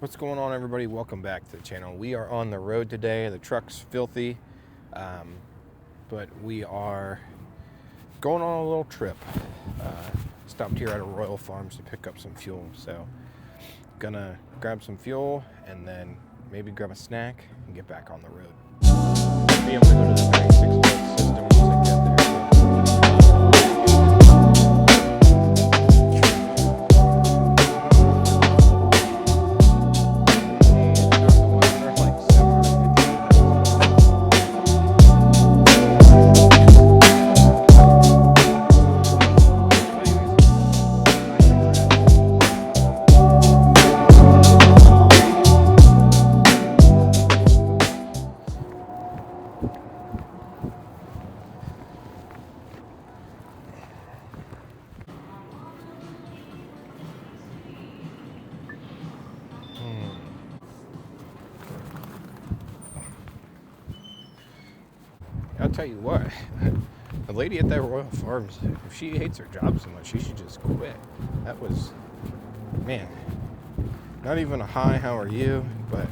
What's going on, everybody? Welcome back to the channel. We are on the road today. The truck's filthy, but we are going on a little trip. Stopped here at a Royal Farms to pick up some fuel, so gonna grab some fuel and then maybe grab a snack and get back on the road. Maybe I'm gonna go to the 36-volt system once I get there. I'll tell you what, the lady at that Royal Farms, if she hates her job so much, she should just quit. That was, man, not even a hi, how are you, but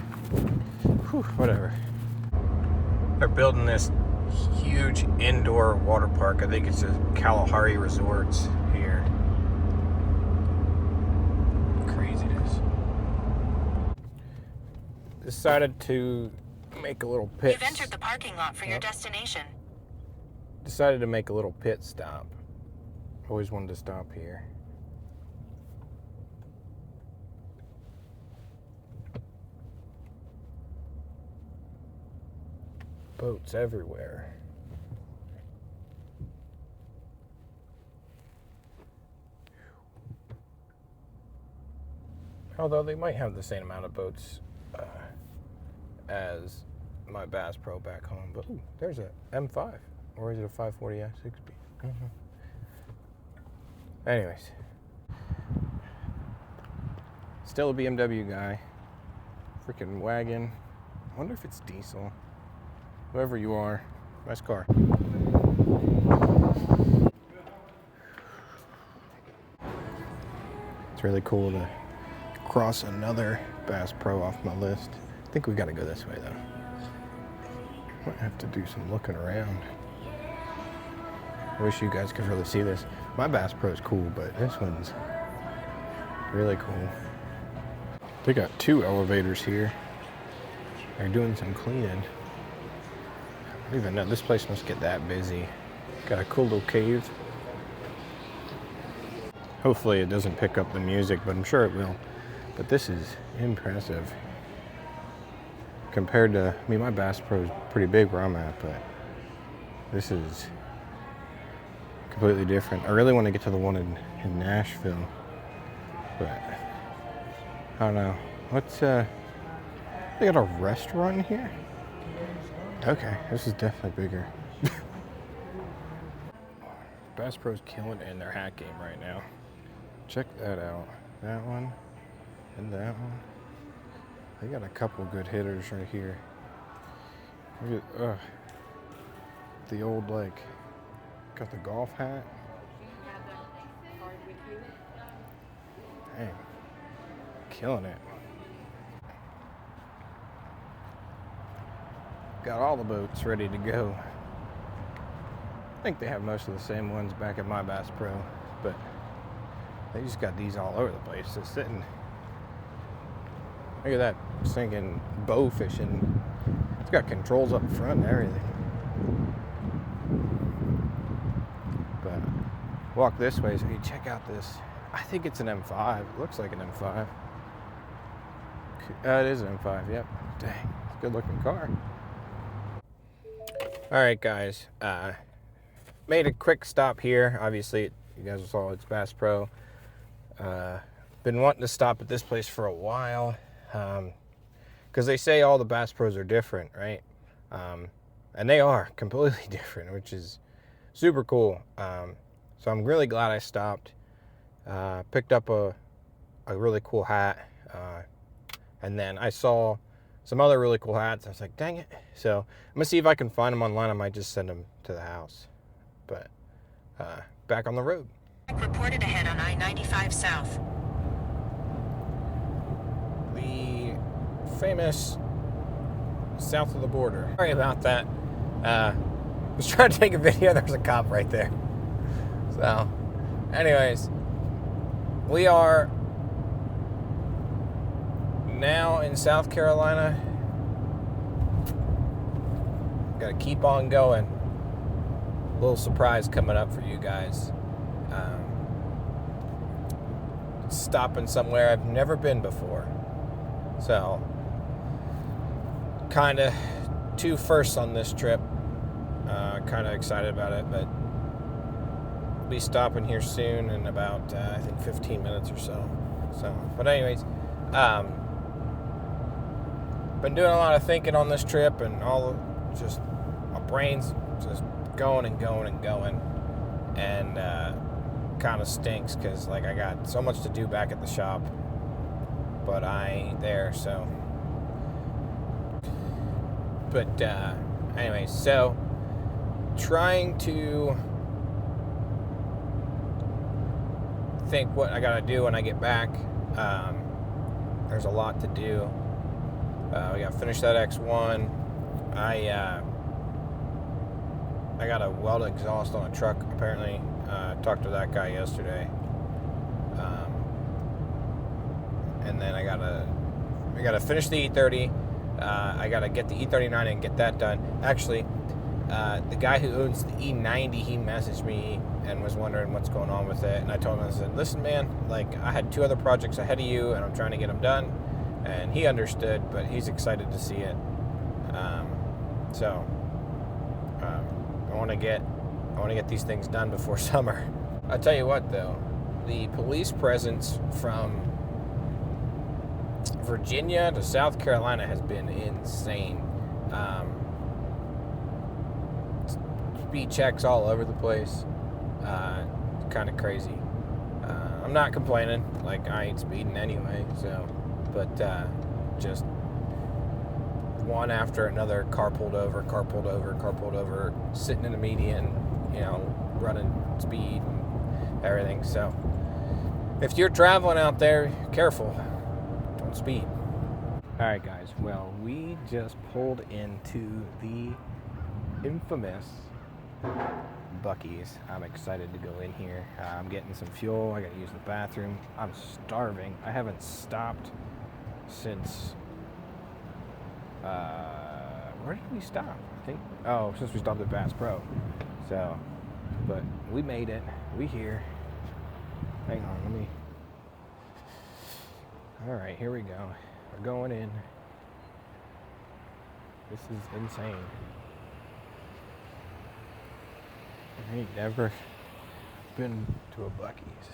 whew, whatever. They're building this huge indoor water park. I think it's the Kalahari Resorts here. Craziness. Decided to make a little pit. You've entered the parking lot for your destination. Decided to make a little pit stop. Always wanted to stop here. Boats everywhere. Although they might have the same amount of boats as my Bass Pro back home. But ooh, there's a M5. Or is it a 540i 6-speed? Anyways. Still a BMW guy. Freaking wagon. I wonder if it's diesel. Whoever you are, nice car. It's really cool to cross another Bass Pro off my list. I think we gotta go this way though. Might have to do some looking around. I wish you guys could really see this. My Bass Pro is cool, but this one's really cool. They got two elevators here. They're doing some cleaning. I don't even know, this place must get that busy. Got a cool little cave. Hopefully it doesn't pick up the music, but I'm sure it will. But this is impressive. Compared to, I mean, my Bass Pro is pretty big where I'm at, but this is completely different. I really want to get to the one in Nashville, but I don't know. What's, they got a restaurant here? Okay, this is definitely bigger. Bass Pro's killing it in their hat game right now. Check that out. That one and that one. They got a couple good hitters right here. Look at, the old, like, got the golf hat. Dang, killing it. Got all the boats ready to go. I think they have most of the same ones back at my Bass Pro, but they just got these all over the place. Just sitting. Look at that sinking bow fishing. It's got controls up front and everything. But walk this way so you check out this. I think it's an M5. It looks like an M5. It is an M5, yep. Dang, it's a good looking car. Alright guys, made a quick stop here. Obviously, you guys saw it's Bass Pro. Been wanting to stop at this place for a while. Because they say all the Bass Pros are different, right? And they are completely different, which is super cool. So I'm really glad I stopped. Picked up a really cool hat. And then I saw some other really cool hats. I was like, dang it. So I'm gonna see if I can find them online. I might just send them to the house. But back on the road. Reported ahead on I-95 South. The famous south of the border. Sorry about that. I was trying to take a video. There's a cop right there. So, anyways, we are now in South Carolina. Gotta keep on going. A little surprise coming up for you guys. Stopping somewhere I've never been before. So, kind of two firsts on this trip. Kind of excited about it, but we'll be stopping here soon in about, I think, 15 minutes or so. But anyways, been doing a lot of thinking on this trip, and just my brain's just going and going and going, and kind of stinks because like I got so much to do back at the shop, but I ain't there. So, but anyways, so trying to think what I gotta do when I get back. There's a lot to do. We gotta finish that X1. I got a weld exhaust on a truck, apparently. Talked to that guy yesterday. And then I gotta finish the E30. I gotta get the E39 and get that done. Actually, the guy who owns the E90, he messaged me and was wondering what's going on with it. And I told him, I said, listen, man, like I had 2 other projects ahead of you, and I'm trying to get them done. And he understood, but he's excited to see it. I want to get these things done before summer. I'll tell you what, though, the police presence from Virginia to South Carolina has been insane. Speed checks all over the place. Kind of crazy. I'm not complaining. Like, I ain't speeding anyway, so. But just one after another, car pulled over, sitting in the median, running speed and everything. So if you're traveling out there, careful, don't speed. All right, guys. Well, we just pulled into the infamous Buc-ee's. I'm excited to go in here. I'm getting some fuel. I got to use the bathroom. I'm starving. I haven't stopped since where did we stop? I think since we stopped at Bass Pro. So, but we made it. We here. Hang on, all right, here we go. We're going in. This is insane. I ain't never been to a Buc-ee's.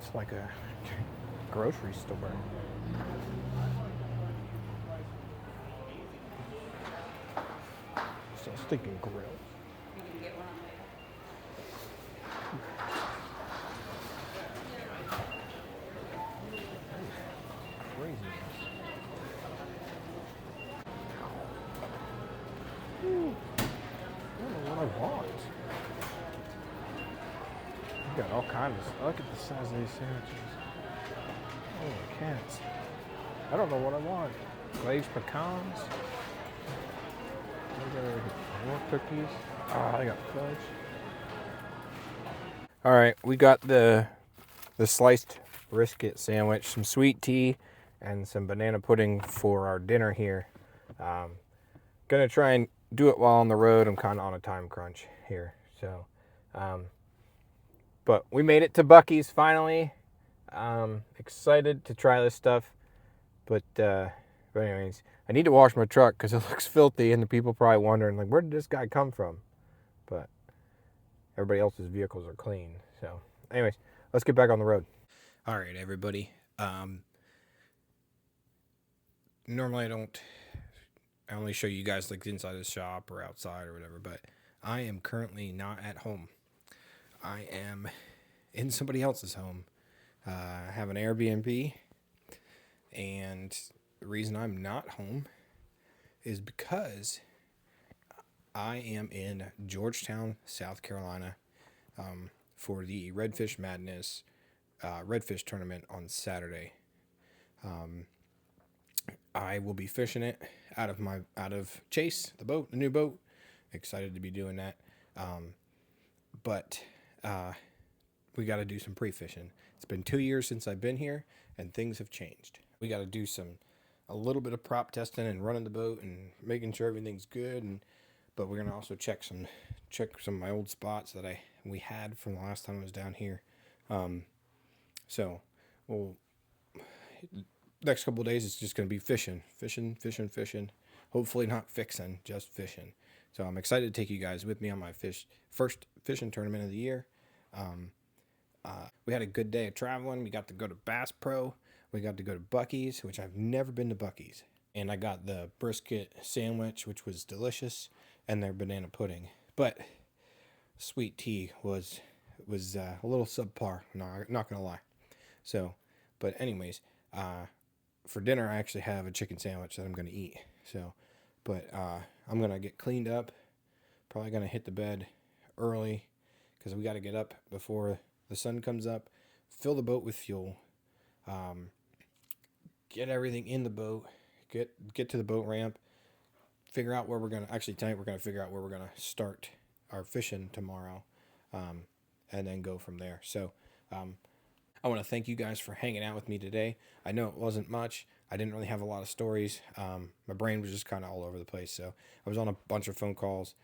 It's like a grocery store. So I was thinking grill. You can get one on Craziness. Ooh, I don't know what I want. You got all kinds of stuff. Look at the size of these sandwiches. Holy cats. I don't know what I want. Glazed pecans. More cookies. I got fudge. All right, we got the sliced brisket sandwich, some sweet tea, and some banana pudding for our dinner here. Gonna try and do it while on the road. I'm kind of on a time crunch here, so. But we made it to Buc-ee's finally. Excited to try this stuff, but anyways, I need to wash my truck because it looks filthy, and the people probably wondering, like, where did this guy come from? But everybody else's vehicles are clean. So anyways, let's get back on the road. All right, everybody. Normally I only show you guys like inside the shop or outside or whatever, but I am currently not at home. I am in somebody else's home. I have an Airbnb, and the reason I'm not home is because I am in Georgetown, South Carolina, for the Redfish Madness redfish tournament on Saturday. I will be fishing it out of Chase, the boat, the new boat. Excited to be doing that. But we got to do some pre-fishing. It's been 2 years since I've been here, and things have changed. We got to do a little bit of prop testing and running the boat and making sure everything's good. But we're gonna also check some of my old spots that we had from the last time I was down here. So we'll next couple of days it's just gonna be fishing. Hopefully not fixing, just fishing. So I'm excited to take you guys with me on my first fishing tournament of the year. We had a good day of traveling. We got to go to Bass Pro. We got to go to Buc-ee's, which I've never been to Buc-ee's. And I got the brisket sandwich, which was delicious, and their banana pudding. But sweet tea was a little subpar. No, not gonna lie. So, but anyways, for dinner I actually have a chicken sandwich that I'm gonna eat. So, but I'm gonna get cleaned up. Probably gonna hit the bed early because we got to get up before the sun comes up. Fill the boat with fuel. Get everything in the boat. Get to the boat ramp. Figure out where we're gonna tonight we're gonna figure out where we're gonna start our fishing tomorrow, and then go from there. So, I want to thank you guys for hanging out with me today. I know it wasn't much. I didn't really have a lot of stories. My brain was just kind of all over the place. So I was on a bunch of phone calls,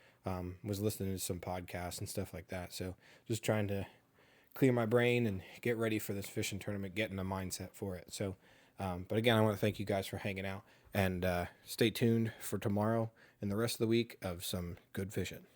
was listening to some podcasts and stuff like that. So just trying to clear my brain and get ready for this fishing tournament, getting a mindset for it. So, but again, I want to thank you guys for hanging out, and stay tuned for tomorrow and the rest of the week of some good fishing.